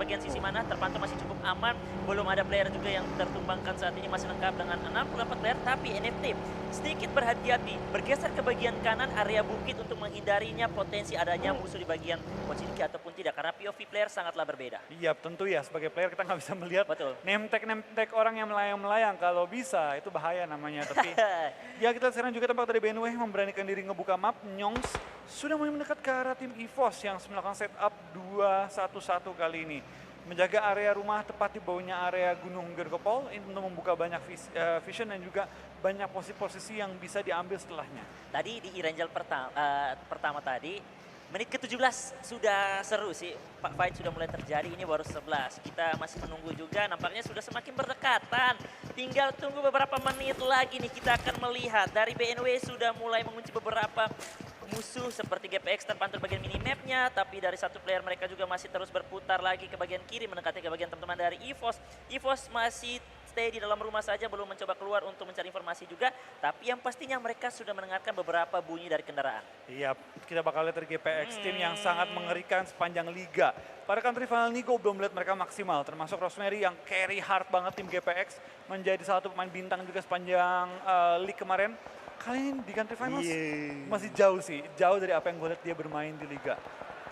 bagian sisi mana, terpantau masih cukup aman. Belum ada player juga yang tertumbangkan saat ini, masih lengkap dengan 68 player. Tapi NFT sedikit berhati-hati, bergeser ke bagian kanan area bukit untuk menghindarinya potensi adanya musuh di bagian Pochinki ataupun tidak. Karena POV player sangatlah berbeda. Iya tentu ya, sebagai player kita nggak bisa melihat Betul. name tag orang yang melayang-melayang. Kalau bisa itu bahaya namanya. Tapi ya kita sekarang juga tampak dari BNW memberanikan diri ngebuka map. Nyongs sudah mulai mendekat ke arah tim EVOS yang melakukan setup 2-1-1 kali ini. Menjaga area rumah tepat di bawahnya area Gunung Gergopol untuk membuka banyak vision dan juga banyak posisi-posisi yang bisa diambil setelahnya. Tadi di Irangel pertama tadi, menit ke-17 sudah seru sih. Fight sudah mulai terjadi, ini baru 11. Kita masih menunggu juga, nampaknya sudah semakin berdekatan. Tinggal tunggu beberapa menit lagi nih, kita akan melihat dari BNW sudah mulai mengunci beberapa musuh seperti GPX terpantau bagian minimapnya, tapi dari satu player mereka juga masih terus berputar lagi ke bagian kiri mendekati ke bagian teman-teman dari EVOS. EVOS masih stay di dalam rumah saja, belum mencoba keluar untuk mencari informasi juga, tapi yang pastinya mereka sudah mendengarkan beberapa bunyi dari kendaraan. Iya, kita bakal lihat dari GPX, tim yang sangat mengerikan sepanjang liga. Pada country final ini gue belum lihat mereka maksimal, termasuk Rosemary yang carry hard banget tim GPX, menjadi salah satu pemain bintang juga sepanjang league kemarin. Kali ini di country finals masih jauh sih, jauh dari apa yang gue lihat dia bermain di liga.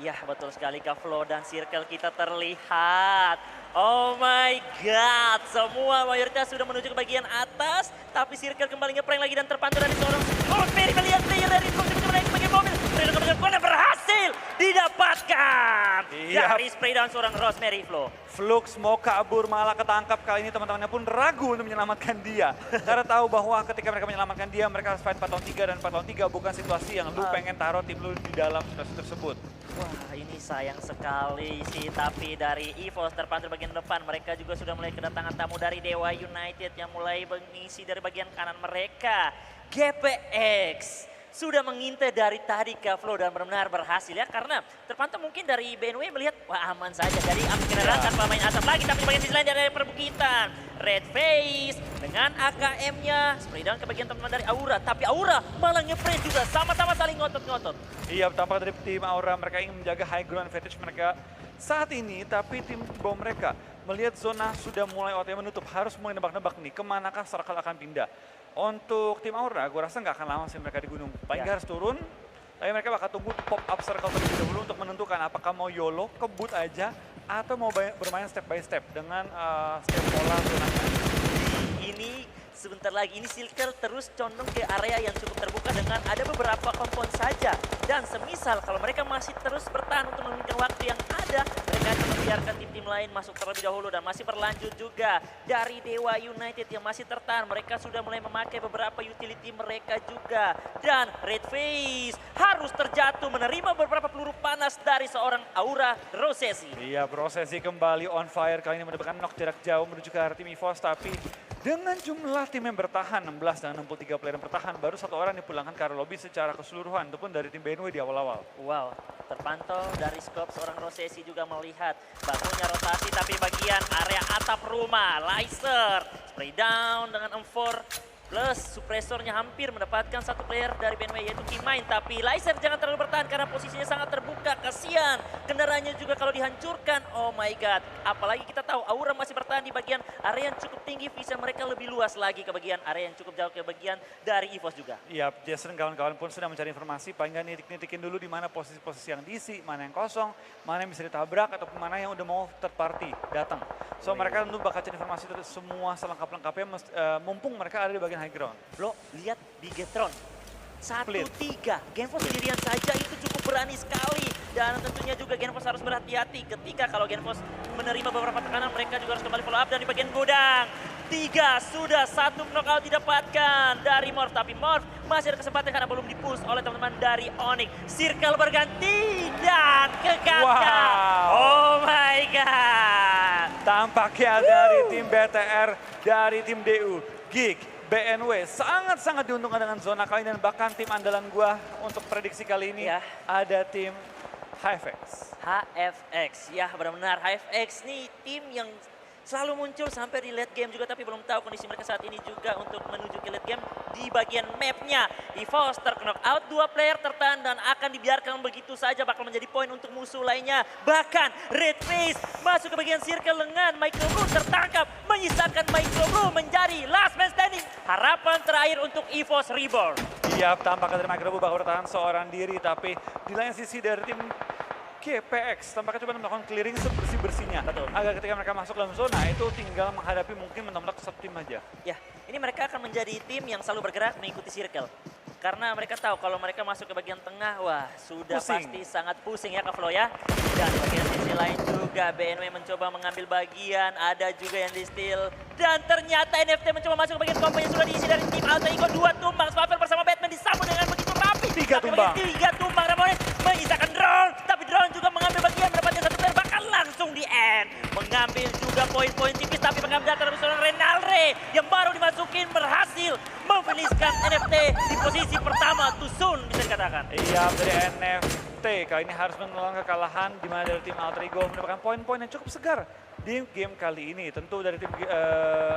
Ya betul sekali Kak Flo, dan circle kita terlihat. Oh my god, semua mayoritas sudah menuju ke bagian atas, tapi circle kembali ngeprank lagi dan terpantau dari seorang Rosemary melihat player dari Rosemary naik ke bagian mobil. Player berhasil didapatkan dari spray down seorang Rosemary Flo. Flux mau kabur malah ketangkap, kali ini teman-temannya pun ragu untuk menyelamatkan dia. Karena tahu bahwa ketika mereka menyelamatkan dia, mereka harus fight 4 lawan 3 dan 4 lawan 3 bukan situasi yang lu pengen taruh tim lu di dalam situasi tersebut. Wah ini sayang sekali sih, tapi dari EVOS terpantau bagian depan, mereka juga sudah mulai kedatangan tamu dari Dewa United yang mulai mengisi dari bagian kanan mereka. GPX sudah mengintai dari tadi Kak Flo dan benar-benar berhasil ya, karena terpantau mungkin dari BNW melihat wah aman saja dari api kendaraan tanpa main atap lagi, tapi di bagian sisi lain dari perbukitan Red Face dengan AKM-nya spray down ke bagian teman-teman dari Aura, tapi Aura malah nge-spray juga, sama-sama saling ngotot-ngotot. Iya, tampak dari tim Aura mereka ingin menjaga high ground advantage mereka saat ini, tapi tim di bawah mereka melihat zona sudah mulai OT menutup, harus mulai nebak-nebak nih kemanakah Circle akan pindah. Untuk tim Aura, gue rasa nggak akan lama sih mereka di gunung. Paling harus turun, tapi mereka bakal tunggu pop up circle terlebih dahulu untuk menentukan apakah mau YOLO, kebut aja, atau mau bermain step by step dengan step pola zona. Ini sebentar lagi, ini circle terus condong ke area yang cukup terbuka dengan ada beberapa kompon saja. Dan semisal kalau mereka masih terus bertahan untuk memiliki waktu yang ada, mereka akan membiarkan tim-tim lain masuk terlebih dahulu dan masih berlanjut juga. Dari Dewa United yang masih tertahan, mereka sudah mulai memakai beberapa utility mereka juga. Dan Red Face harus terjatuh menerima beberapa peluru panas dari seorang Aura Rosesi. Iya, Prosesi kembali on fire, kali ini mendapatkan knock jarak jauh menuju ke arah tim EVOS, tapi dengan jumlah tim yang bertahan, 16 dan 63 player yang bertahan, baru satu orang dipulangkan ke arah lobby secara keseluruhan, itu pun dari tim BNW di awal-awal. Wow, terpantau dari scope seorang Rosesi juga melihat bangunnya rotasi, tapi bagian area atap rumah, Laser, spray down dengan M4, plus suppressornya hampir mendapatkan satu player dari BNW yaitu Kimain, tapi Laser jangan terlalu bertahan karena posisinya sangat terbuka, kasihan kendaraannya juga kalau dihancurkan. Oh my god, apalagi kita tahu Aura masih bertahan di bagian area yang cukup tinggi, visa mereka lebih luas lagi ke bagian area yang cukup jauh ke bagian dari EVOS juga. Iya, Jason kawan-kawan pun sudah mencari informasi, paling nggak nitik-nitikin dulu di mana posisi-posisi yang diisi, mana yang kosong, mana yang bisa ditabrak, ataupun mana yang udah mau third party datang. So mereka tentu bakal cari informasi itu semua selengkap-lengkapnya, mumpung mereka ada di bagian high ground. Lo lihat di Getron 1-3, Genfos sendirian saja itu cukup berani sekali. Dan tentunya juga Genfos harus berhati-hati ketika kalau Genfos menerima beberapa tekanan, mereka juga harus kembali follow up. Dan di bagian gudang, 3 sudah, 1 knockout didapatkan dari Morph. Tapi Morph masih ada kesempatan karena belum dipush oleh teman-teman dari Onyx. Circle berganti dan kekatkan. Oh my god. Tampaknya dari tim BTR, dari tim DU, Geek, BNW sangat-sangat diuntungkan dengan zona kali ini, dan bahkan tim andalan gua untuk prediksi kali ini ada tim HFX. HFX, ya benar-benar HFX nih tim yang selalu muncul sampai di late game juga, tapi belum tahu kondisi mereka saat ini juga untuk menuju ke late game di bagian mapnya. EVOS terknock out, 2 player tertahan dan akan dibiarkan begitu saja, bakal menjadi poin untuk musuh lainnya. Bahkan Red Face masuk ke bagian circle lengan, Michael Blue tertangkap, menyisakan Michael Blue menjadi last man standing. Harapan terakhir untuk EVOS Reborn. Iya, tampaknya dari Microbu bakal bertahan seorang diri, tapi di lain sisi dari tim GPX tampaknya coba melakukan clearing sebersih-bersihnya. Betul. Agar ketika mereka masuk dalam zona itu tinggal menghadapi mungkin menembak satu tim aja. Ya, ini mereka akan menjadi tim yang selalu bergerak mengikuti circle. Karena mereka tahu kalau mereka masuk ke bagian tengah, wah sudah Pusing. pasti sangat pusing ya Kak Flo ya. Dan di bagian sisi lain juga BNW mencoba mengambil bagian, ada juga yang di steal. Dan ternyata NFT mencoba masuk ke bagian combo yang sudah diisi dari tim Alter Ego. 2 tumbang, Swaffel bersama Batman disambut dengan begitu rapi. 3 tumbang. 3 tumbang, Ramones menyisakan drone. Tapi drone juga mengambil bagian, mendapatkan 1 player, bahkan langsung di end. Mengambil juga poin-poin tipis, tapi mengambil dari seorang Renalre yang baru dimasukin berhasil memfiniskan NFT di posisi pertama. Too soon bisa dikatakan. Iya, dari NFT kali ini harus menelan kekalahan di mana dari tim Alter Ego mendapatkan poin-poin yang cukup segar di game kali ini. Tentu dari tim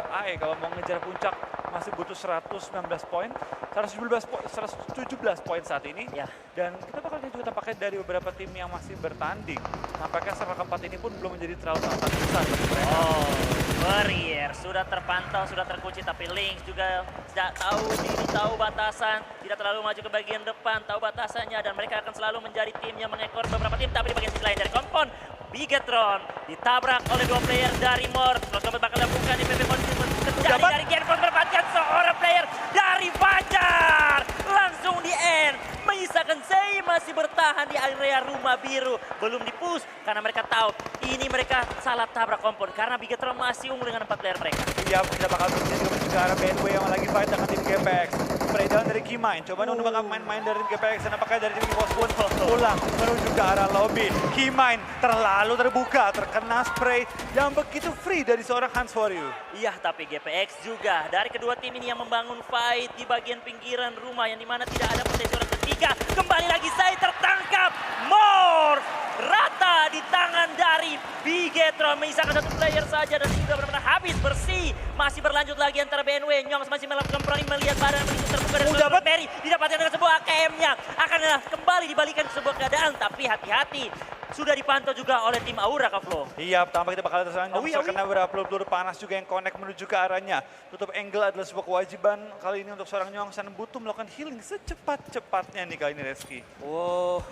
AE kalau mau ngejar puncak masih butuh 119 poin, 117 poin saat ini. Ya. Dan kita bakal lihat juga tampaknya dari beberapa tim yang masih bertanding. Nampaknya server keempat ini pun belum menjadi terlalu sangat besar bagi mereka. Oh, Barrier sudah terpantau, sudah terkunci, tapi Lynx juga tidak tahu diri, tahu batasan, tidak terlalu maju ke bagian depan, tahu batasannya, dan mereka akan selalu menjadi tim yang mengekor beberapa tim, tapi di bagian sisi lain dari Kompon, Bigetron ditabrak oleh 2 player dari Mort. Crosscombat bakal dilakukan di PP Mort, terjadi dari Genford mendapatkan seorang player dari Fajar. Langsung di end, menyisakan Sei masih bertahan di area rumah biru. Belum dipush karena mereka tahu ini mereka salah tabrak Kompon karena Bigetron masih unggul dengan 4 player mereka. Iya, kita bakal terjadi menuju ke arah BNW yang lagi fight dengan tim GPX. Breakdown dari Keymind, coba nunggu main-main dari tim GPX dan apakah dari tim EVOS pun pulang menuju ke arah lobby. Keymind terlalu terbuka, terkena spray yang begitu free dari seorang Hans Waryu. Iya, tapi GPX juga dari kedua tim ini yang membangun fight di bagian pinggiran rumah yang dimana tidak ada potensi orang ketiga. Kembali lagi saya tertangkap. Morph rata di tangan dari Bigetron, menyisakan 1 player saja dan sudah benar-benar habis bersih. Masih berlanjut lagi antara BNW. Nyongs masih melakukan perang melihat badan begitu terbuka dari seorang Berry. Didapatkan dengan sebuah AKM-nya. Akan kembali dibalikan ke sebuah keadaan, tapi hati-hati. Sudah dipantau juga oleh tim Aura, Kak Flo. Iya, tampak kita bakal terserang Awi, Nyongso Awi. karena beberapa peluru panas juga yang connect menuju ke arahnya. Tutup angle adalah sebuah kewajiban kali ini untuk seorang Nyongso dan butuh melakukan healing secepat-cepatnya nih kali ini Reski. Wow,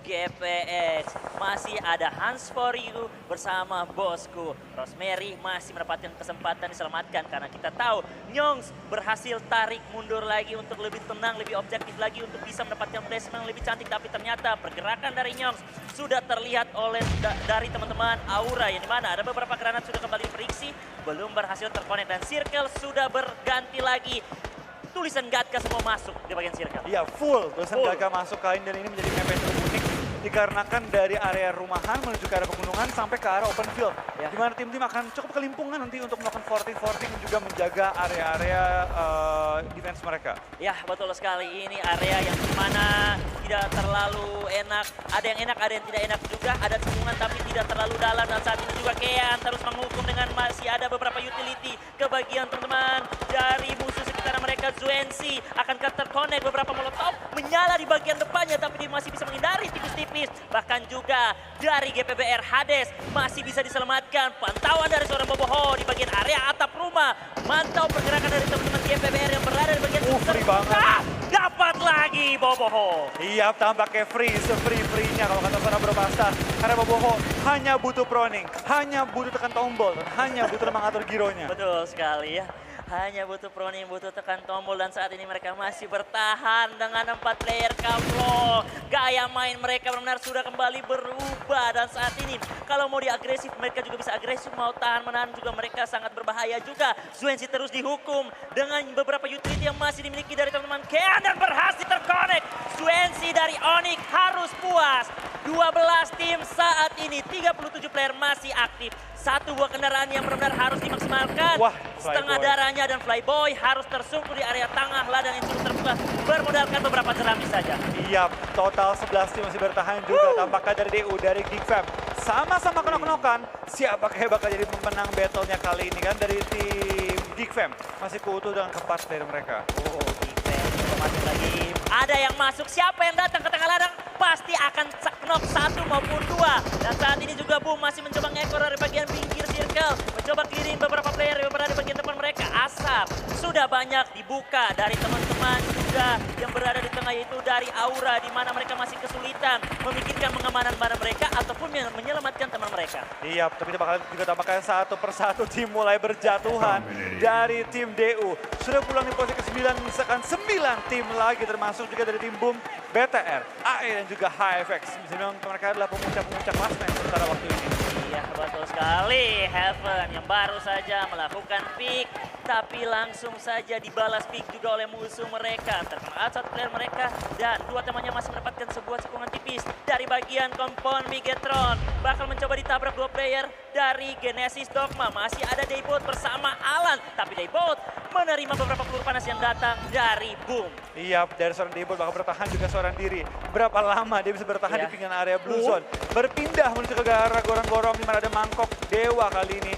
GPX masih ada Hans for You bersama bosku. Rosemary masih mendapatkan kesempatan diselamatkan karena kita tahu Nyongs berhasil tarik mundur lagi untuk lebih tenang, lebih objektif lagi untuk bisa mendapatkan placement yang lebih cantik. Tapi ternyata pergerakan dari Nyongs sudah terlihat oleh dari teman-teman Aura yang dimana ada beberapa granat sudah kembali diperiksi, belum berhasil terkonek dan circle sudah berganti lagi. Tulisan Gatka semua masuk di bagian circle. Iya, full. Tulisan Full. Gaga masuk kali ini dan ini menjadi map yang cukup unik dikarenakan dari area rumahan menuju ke arah pegunungan sampai ke arah open field. Ya. Di mana tim-tim akan cukup kelimpungan nanti untuk melakukan 40-40 dan juga menjaga area-area defense mereka. Ya, betul sekali. Ini area yang dimana tidak terlalu enak. Ada yang enak, ada yang tidak enak juga. Ada tikungan tapi tidak terlalu dalam. Dan saat ini juga Kean terus menghukum dengan masih ada beberapa utility ke bagian teman-teman dari musuh sekitar mereka. Zuensi akankah terkonek beberapa molotov menyala di bagian depannya tapi dia masih bisa menghindari tipis-tipis. Bahkan juga dari GPBR Hades masih bisa diselamatkan. Pantauan dari seorang Boboho di bagian area atap rumah. Mantau pergerakan dari teman-teman GPBR yang berada di bagian Free banget. Dapat lagi Boboho. Iya, tampaknya free, se-free-free-nya kalau kata seorang Brobasta. Karena Boboho hanya butuh proning, hanya butuh tekan tombol, dan hanya butuh mengatur gironya. Betul sekali ya. Hanya butuh proning, butuh tekan tombol dan saat ini mereka masih bertahan dengan 4 player Kaplo. Gaya main mereka benar-benar sudah kembali berubah dan saat ini kalau mau diagresif mereka juga bisa agresif, mau tahan menahan juga mereka sangat berbahaya juga. Zuensi terus dihukum dengan beberapa utility yang masih dimiliki dari teman-teman Kean dan berhasil terkonek. Zuensi dari Onyx harus puas. 12 tim saat ini, 37 player masih aktif. 1 buah kendaraan yang benar-benar harus dimaksimalkan. Wah, setengah Flyboy. darahnya dan Flyboy harus tersungkur di area tengah ladang yang cukup terbuka. Bermodalkan beberapa jerami saja. Iya, total 11 tim masih bertahan juga. Tampaknya dari DU, dari Geek Fam. sama-sama knock-knockan. Siapa yang bakal jadi pemenang battle-nya kali ini kan dari tim Geekfam. Masih keutuh dengan keempat player mereka. Oh, defense coba masuk lagi. Ada yang masuk, siapa yang datang ke tengah ladang? Pasti akan knock 1 maupun 2. Dan saat ini juga Boom masih mencoba ngekor dari bagian pinggir circle. Mencoba clearing beberapa player yang berada di bagian depan mereka. Asap sudah banyak dibuka dari teman-teman juga yang berada di tengah, yaitu dari Aura, di mana mereka masih kesulitan memikirkan pengamanan barang mereka ataupun menyelamatkan teman mereka. Iya, tapi kita bakal juga tampakkan satu persatu tim mulai berjatuhan dari tim DU. Sudah pulang di posisi ke-9, misalkan 9 tim lagi termasuk juga dari tim Boom, BTR, AE dan juga HFX. Memang mereka adalah pemuncak-pemuncak klasmen sementara waktu ini. Iya, betul sekali. Heaven yang baru saja melakukan pick, tapi langsung saja dibalas pick juga oleh musuh mereka. Terkena satu player mereka dan dua temannya masih mendapatkan sebuah cekungan tipis dari bagian kompon Bigetron. Bakal mencoba ditabrak dua player dari Genesis Dogma. Masih ada Daybot bersama Alan, tapi Daybot menerima beberapa peluru panas yang datang dari Boom. Iya, dari seorang Daybot bakal bertahan juga seorang diri. Berapa lama dia bisa bertahan Iya. di pinggiran area Blue Zone. Berpindah menuju ke arah gorong-gorong di mana ada mangkok Dewa kali ini.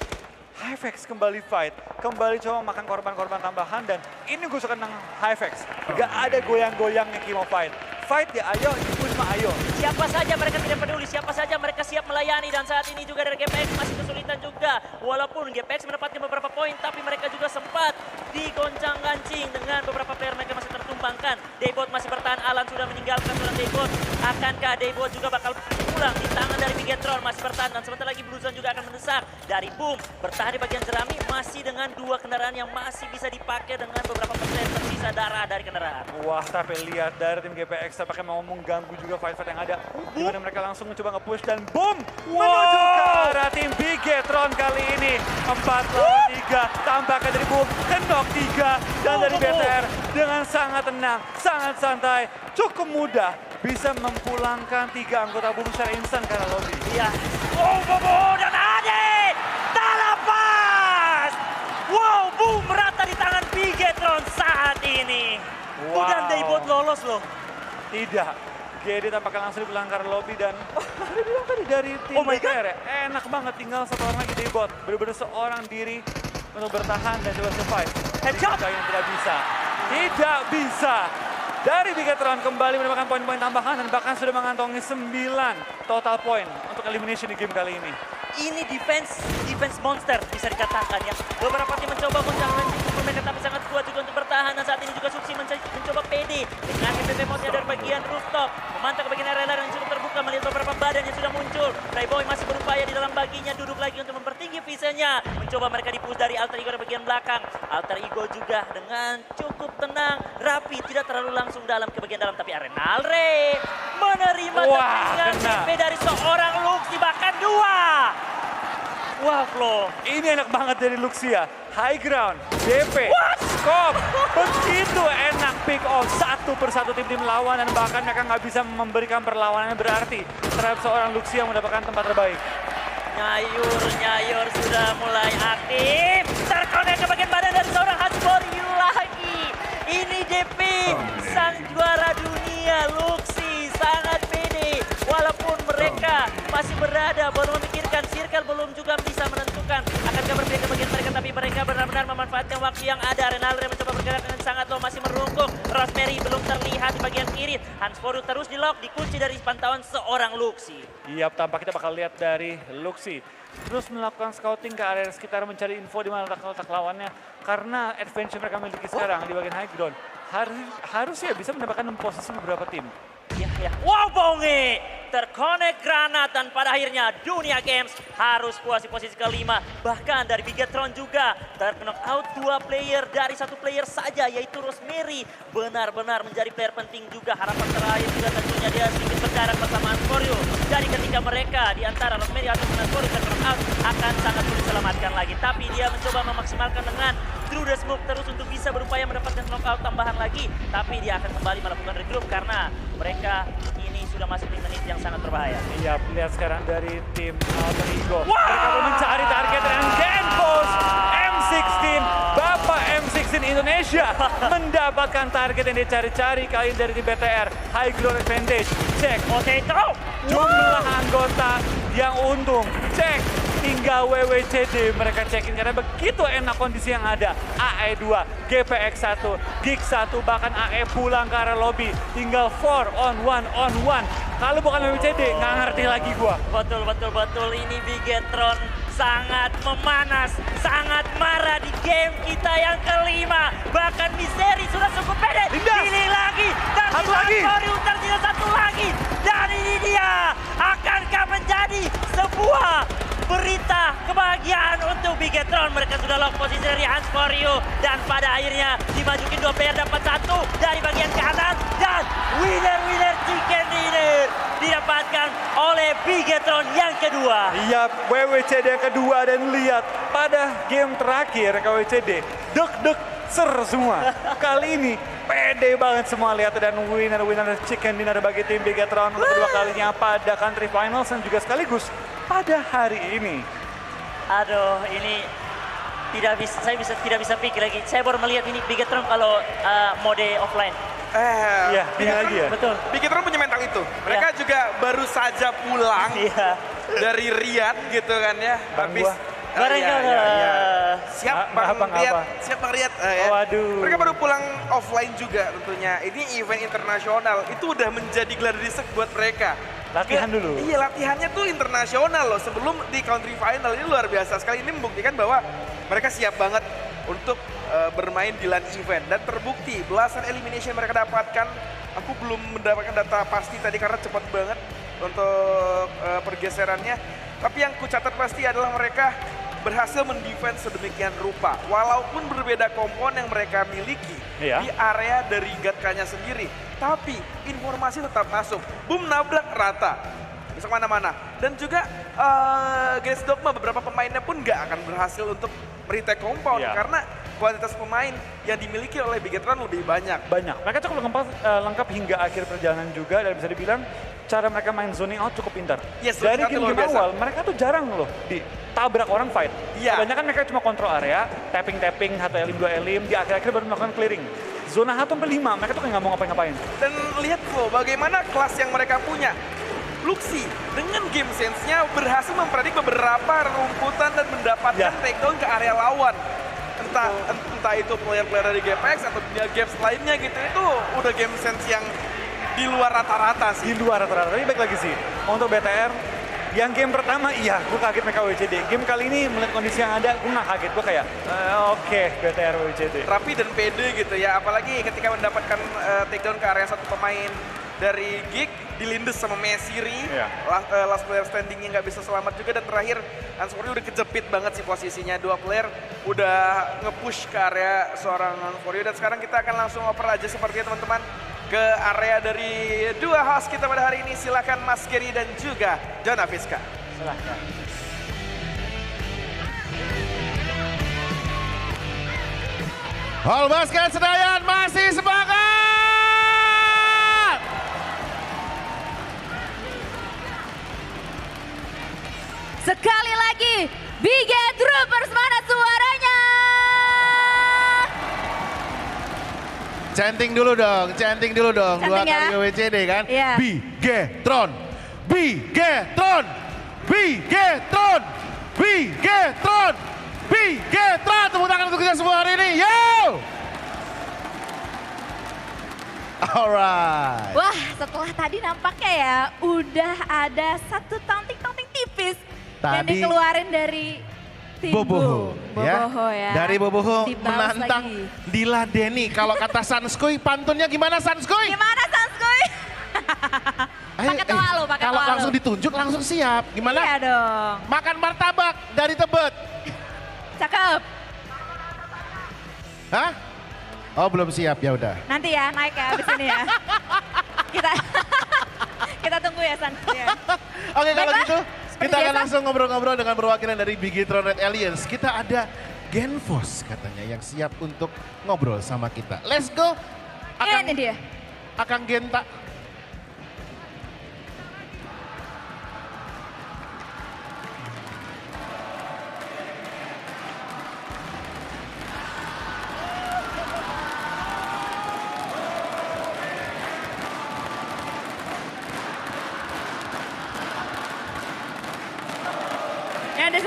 HFX kembali fight, kembali coba makan korban-korban tambahan dan ini gue suka tentang HFX. Gak ada goyang-goyangnya Kimo fight. Fight ya ayo, push mah ayo. Siapa saja mereka tidak peduli, siapa saja mereka siap melayani. Dan saat ini juga dari GPX masih kesulitan juga. Walaupun GPX mendapatkan beberapa poin, tapi mereka juga sempat digoncang-gancing dengan beberapa player mereka masih tertumpangkan. Daybot masih bertahan, Alan sudah meninggalkan seorang Daybot. Akankah Daybot juga bakal pulang di tangan dari Bigetron? Masih bertahan dan sebentar lagi Blue Zone juga akan mendesak. Dari Boom bertahan di bagian jerami masih dengan dua kendaraan yang masih bisa dipakai dengan beberapa persen tersisa darah dari kendaraan. Wah, tapi lihat dari tim GPX tampaknya mau mengganggu juga fight-fight yang ada. Di mana mereka langsung mencoba nge-push dan boom! Menuju ke arah tim Bigetron kali ini. 4 lawan 3, tampaknya dari Boom, kenok 3. Dan dari BTR dengan sangat tenang, sangat santai, cukup mudah bisa mempulangkan 3 anggota Boom secara instan karena lobby. Iya. Oh, Bobo dan Ade! Tak lepas! Wow, Boom merata di tangan Bigetron saat ini. Wow. Dan Daybot lolos loh. Tidak. GD tampaknya langsung dipulangkan karena lobby dan tadi bilang tadi dari tim Oh my God. BTR ya, enak banget tinggal satu orang lagi Daybot. Benar-benar seorang diri untuk bertahan dan coba survive. Headshot! Yang tidak bisa. Tidak bisa. Dari Bigetron kembali mendapatkan poin-poin tambahan dan bahkan sudah mengantongi 9 total poin untuk elimination di game kali ini. Ini defense monster bisa dikatakan ya. Beberapa tim mencoba goncang-gancing tubuh mereka tapi sangat kuat juga untuk bertahan. Dan saat ini juga Suksi mencoba PD dengan MVP mode dari bagian rooftop. Memantau ke bagian area yang cukup terbuka melihat beberapa badan yang sudah muncul. Playboy masih berupaya di dalam baginya duduk lagi untuk mempertinggi visenya. Mencoba mereka dipush dari Alter Ego dari bagian belakang. Alter Ego juga dengan cukup tenang, rapi, tidak terlalu langsung dalam ke bagian dalam. Tapi Arenalre menerima dengan CP dari seorang Luxi bahkan 2. Wah, Flo. Ini enak banget dari Luxia. High ground, DP, scope. Begitu enak pick off satu persatu tim-tim lawan dan bahkan mereka nggak bisa memberikan perlawanan yang berarti terhadap seorang Luxia yang mendapatkan tempat terbaik. Nyayur sudah mulai aktif. Terkonek ke bagian badan dari seorang Hatsboryu lagi. Ini DP, sang juara dunia Luxi. Sangat pede. Walaupun mereka masih berada, baru memikirkan circle belum juga bisa menentukan. Akankah berbeda ke bagian mereka, tapi mereka benar-benar memanfaatkan waktu yang ada. Renalre mencoba bergerak dengan sangat low, masih merungkung. Rosemary belum terlihat di bagian kiri. Hansforu terus di-lock, dikunci dari pantauan seorang Luxi. Iya, tampak kita bakal lihat dari Luxi. Terus melakukan scouting ke area sekitar mencari info di mana letak lawannya. Karena advantage mereka miliki sekarang di bagian high ground. Harusnya bisa mendapatkan posisi beberapa tim. Ya. Wow, Bonge! Terkonek granat dan pada akhirnya Dunia Games harus puas di posisi kelima. Bahkan dari Bigetron juga terknock out 2 player dari 1 player saja yaitu Rosemary. Benar-benar menjadi player penting juga. Harapan terakhir juga tentunya dia sedikit berjarak bersama Anforio. Dari ketika mereka di antara Rosemary atau Anforio terknock out akan sangat sulit diselamatkan lagi. Tapi dia mencoba memaksimalkan dengan Through the Smoke terus untuk bisa berupaya mendapatkan knockout tambahan lagi. Tapi dia akan kembali melakukan regroup karena mereka ini sudah masuk di menit yang sangat berbahaya. Iya, lihat sekarang dari tim Alter Ego. Mereka mau mencari target dan Genpos M16, Bapak M16 Indonesia mendapatkan target yang dicari-cari kali ini dari tim BTR. High ground advantage, cek. Potato! Jumlah anggota Yang untung, cek hingga WWCD mereka cekin karena begitu enak kondisi yang ada. AE2, GPX1, GIG1, bahkan AE pulang ke arah lobby. Tinggal 4 on 1. Kalau bukan WWCD, nggak ngerti lagi gua. Betul. Ini Bigetron sangat memanas, sangat marah di game kita yang kelima. Bahkan Misteri sudah cukup pede. Lindas. Pilih lagi. Satu lagi. Tersisa satu lagi. Dan ini dia. Akankah menjadi sebuah berita kebahagiaan untuk Bigetron. Mereka sudah lock posisi dari Hans Koryu. Dan pada akhirnya dimajukin 2 player dapat 1 dari bagian kanan. Dan winner chicken dinner didapatkan oleh Bigetron yang kedua. Iya, WWCD yang kedua dan lihat pada game terakhir WWCD deg ser semua. Kali ini pede banget semua lihat dan winner chicken dinner bagi tim Bigetron untuk kedua kalinya pada country finals dan juga sekaligus pada hari ini. Aduh, ini tidak bisa pikir lagi. Saya baru melihat ini Bigetron kalau mode offline. Iya, ini lagi ya. Betul. Bigetron punya mental itu. Mereka juga baru saja pulang Iya. dari Riyadh gitu kan ya. Habis Bareng Siap Bang Riyadh. Ya. Waduh. Mereka baru pulang offline juga tentunya. Ini event internasional. Itu udah menjadi gelar disek buat mereka. Latihan dulu. Iya, latihannya tuh internasional loh. Sebelum di country final ini luar biasa sekali. Ini membuktikan bahwa mereka siap banget untuk bermain di LAN event. Dan terbukti belasan elimination mereka dapatkan. Aku belum mendapatkan data pasti tadi karena cepat banget untuk pergeserannya. Tapi yang ku catat pasti adalah mereka berhasil mendefense sedemikian rupa. Walaupun berbeda komponen yang mereka miliki di area dari Gatkanya sendiri. Tapi informasi tetap masuk. Boom, nabrak rata. Bisa kemana-mana. Dan juga Gates Dogma beberapa pemainnya pun nggak akan berhasil untuk retake compound. Karena kualitas pemain yang dimiliki oleh Bigetron lebih banyak. Mereka cukup lengkap hingga akhir perjalanan juga dan bisa dibilang cara mereka main zoning out cukup pintar. Yes, dari game-game awal mereka tuh jarang loh ditabrak orang fight. Kebanyakan mereka cuma kontrol area, tapping, 1 elim, 2 elim, di akhir-akhir baru melakukan clearing. Zona 1 sampai 5 mereka tuh kayak nggak mau ngapain-ngapain. Dan lihat Flo, bagaimana kelas yang mereka punya. Luxi dengan game sense-nya berhasil mempredik beberapa rumputan dan mendapatkan takedown ke area lawan. Entah itu player-player dari GPX atau games lainnya gitu, itu udah game sense yang di luar rata-rata sih. Tapi baik lagi sih, untuk BTR, yang game pertama gue kaget mereka WCD. Game kali ini melihat kondisi yang ada, gue nggak kaget, gue kayak oke, BTR WCD. Rapi dan pede gitu ya, apalagi ketika mendapatkan takedown ke area satu pemain dari Gig, dilindes sama Mesiri, last player standingnya nggak bisa selamat juga, dan terakhir Ansori udah kejepit banget sih posisinya, 2 player udah nge-push ke area seorang Ansori, dan sekarang kita akan langsung oper aja sepertinya teman-teman ke area dari 2 host kita pada hari ini. Silakan Mas Geri dan juga John Afiska. Silahkan. Hall Basket Senayan masih semangat! Sekali lagi, Bigetroopers mana suaranya? Chanting dulu dong, 2 kali WWCD kan. Bigetron, Bigetron, Bigetron, Bigetron, Bigetron. Tepuk tangan untuk kita semua hari ini, yo! Alright. Wah, setelah tadi nampaknya ya udah ada satu taunting tipis yang dikeluarin dari tim Boboho ya. Dari Boboho Dibalas menantang lagi. Diladeni. Kalau kata Sanskuy, pantunnya gimana Sanskuy? Gimana Sanskuy? Pakai toa lo, pakai toa Kalau lo. langsung ditunjuk langsung siap. Gimana? Iya dong. Makan martabak dari Tebet. Cakep. Hah? Oh belum siap, ya udah. Nanti ya naik ya abis ini ya. kita tunggu ya Sanskuy ya. Oke, kalau Baiklah, gitu seperti kita akan biasa. langsung ngobrol-ngobrol dengan perwakilan dari Bigetron Red Alliance. Kita ada Genfos katanya yang siap untuk ngobrol sama kita. Let's go. Ini dia. Akang Genta.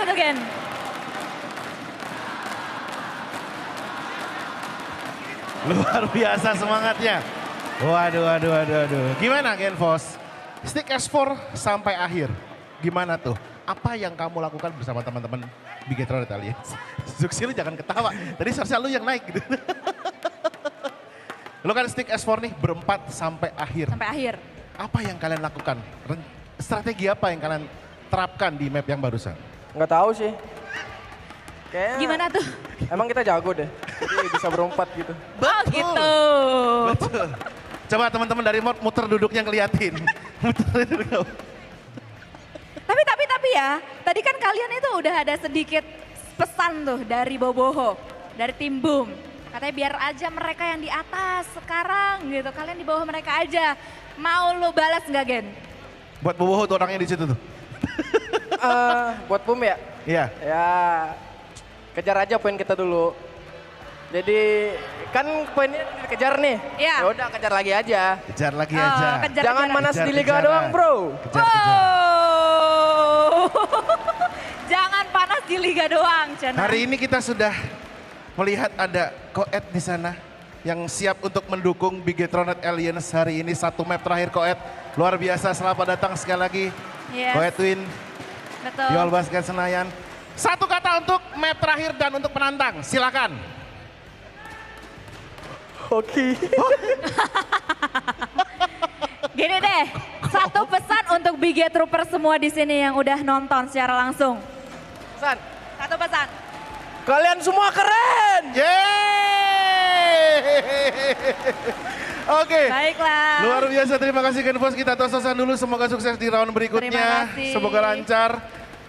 satu Gen. Luar biasa semangatnya. Waduh. Gimana Genfos? Stick S4 sampai akhir. Gimana tuh? Apa yang kamu lakukan bersama teman-teman Bigetron Italians? Zuxi lu jangan ketawa. Tadi seharusnya lu yang naik gitu. Lu kan stick S4 nih berempat sampai akhir. Sampai akhir. Apa yang kalian lakukan? Strategi apa yang kalian terapkan di map yang barusan? Nggak tahu sih. Kayaknya Gimana tuh? emang kita jago deh. Jadi bisa berempat gitu. Oh gitu. Betul. Coba teman-teman dari mod muter duduknya ngeliatin. Muter duduk. Tapi ya, tadi kan kalian itu udah ada sedikit pesan tuh dari Boboho, dari tim Boom. Katanya biar aja mereka yang di atas sekarang gitu, kalian di bawah mereka aja. Mau lo balas nggak Gen? Buat Boboho tuh orangnya di situ tuh. Buat Boom ya? Iya. Ya kejar aja poin kita dulu. Jadi kan poinnya dikejar nih. Iya. Ya udah kejar lagi aja. Kejar lagi Oh, aja. kejar. Jangan manas di liga Kejar-kejaran. doang bro. Kejar-kejar. Oh. Jangan panas di liga doang, Cena. Hari ini kita sudah melihat ada Koet di sana yang siap untuk mendukung Bigetron Aliens hari ini. Satu map terakhir Koet. Luar biasa, selamat datang sekali lagi. Yes. Koet Win, Betul. Yol Basket Senayan. Satu kata untuk map terakhir dan untuk penantang, silakan. Oke. Gini deh, satu pesan untuk Bigetrooper semua di sini yang udah nonton secara langsung. San, Satu pesan. kalian semua keren. Yeay! Oke. Baiklah. Luar biasa, terima kasih Genfos. Kita tos-tosan dulu, semoga sukses di round berikutnya. Terima kasih. Semoga lancar.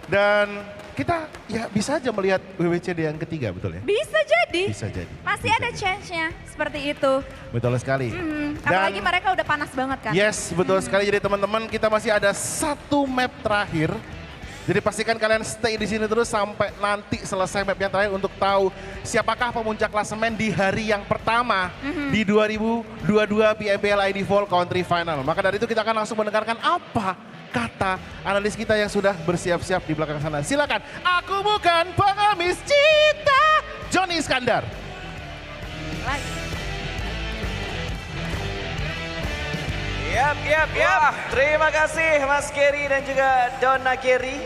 Dan kita ya bisa aja melihat WWCD yang ketiga, betul ya? Bisa jadi. Bisa jadi. Masih Bisa ada jadi. chance-nya seperti itu. Betul sekali. Apalagi mereka udah panas banget kan. Yes, betul sekali. Jadi teman-teman, kita masih ada satu map terakhir. Jadi pastikan kalian stay di sini terus sampai nanti selesai map yang terakhir untuk tahu siapakah pemuncak klasemen di hari yang pertama di 2022 PMPL ID Fall Country Final. Maka dari itu kita akan langsung mendengarkan apa kata analis kita yang sudah bersiap-siap di belakang sana. Silakan. Aku bukan pengemis cinta. Johnny Iskandar. Yap. Terima kasih Mas Gary dan juga Donna Gary.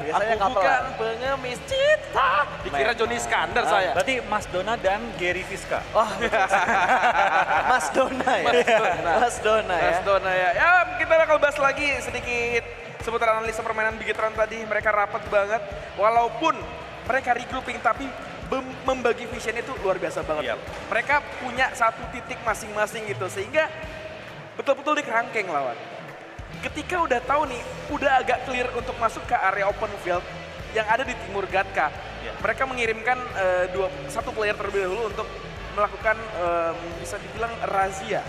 Biasanya Aku bukan pengemis cinta. Dikira Johnny Iskandar saya. Berarti Mas Dona dan Gary Fiska. Oh, Mas Donna ya. Mas Donna ya. Mas Dona ya. Ya kita bakal bahas lagi sedikit seputar analisa permainan Bigetron tadi. Mereka rapat banget. Walaupun mereka regrouping tapi membagi vision itu luar biasa banget. Yap. Mereka punya satu titik masing-masing gitu. Sehingga betul-betul di kerangkeng lawan. Ketika udah tahu nih, udah agak clear untuk masuk ke area open field yang ada di timur Gatka. Mereka mengirimkan satu player terlebih dahulu untuk melakukan bisa dibilang razia.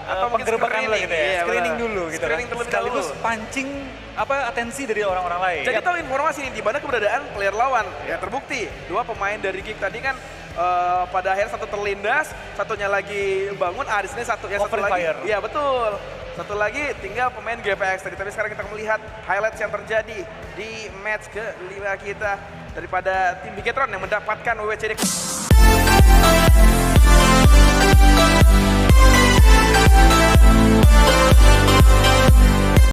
Atau mungkin penggerbekan lah gitu ya, Iya, screening benar. dulu gitu Screening kan. terlebih Sekaligus dahulu. pancing atensi dari orang-orang lain. Jadi tahu informasi nih di mana keberadaan player lawan. Ya terbukti, dua pemain dari Geek tadi kan pada akhir satu terlindas, satunya lagi bangun. Di sini satu Open lagi. fire. Iya betul. Satu lagi tinggal pemain GPX tadi. Tapi sekarang kita melihat highlights yang terjadi di match ke-5 kita daripada tim Bigetron yang mendapatkan WWCD.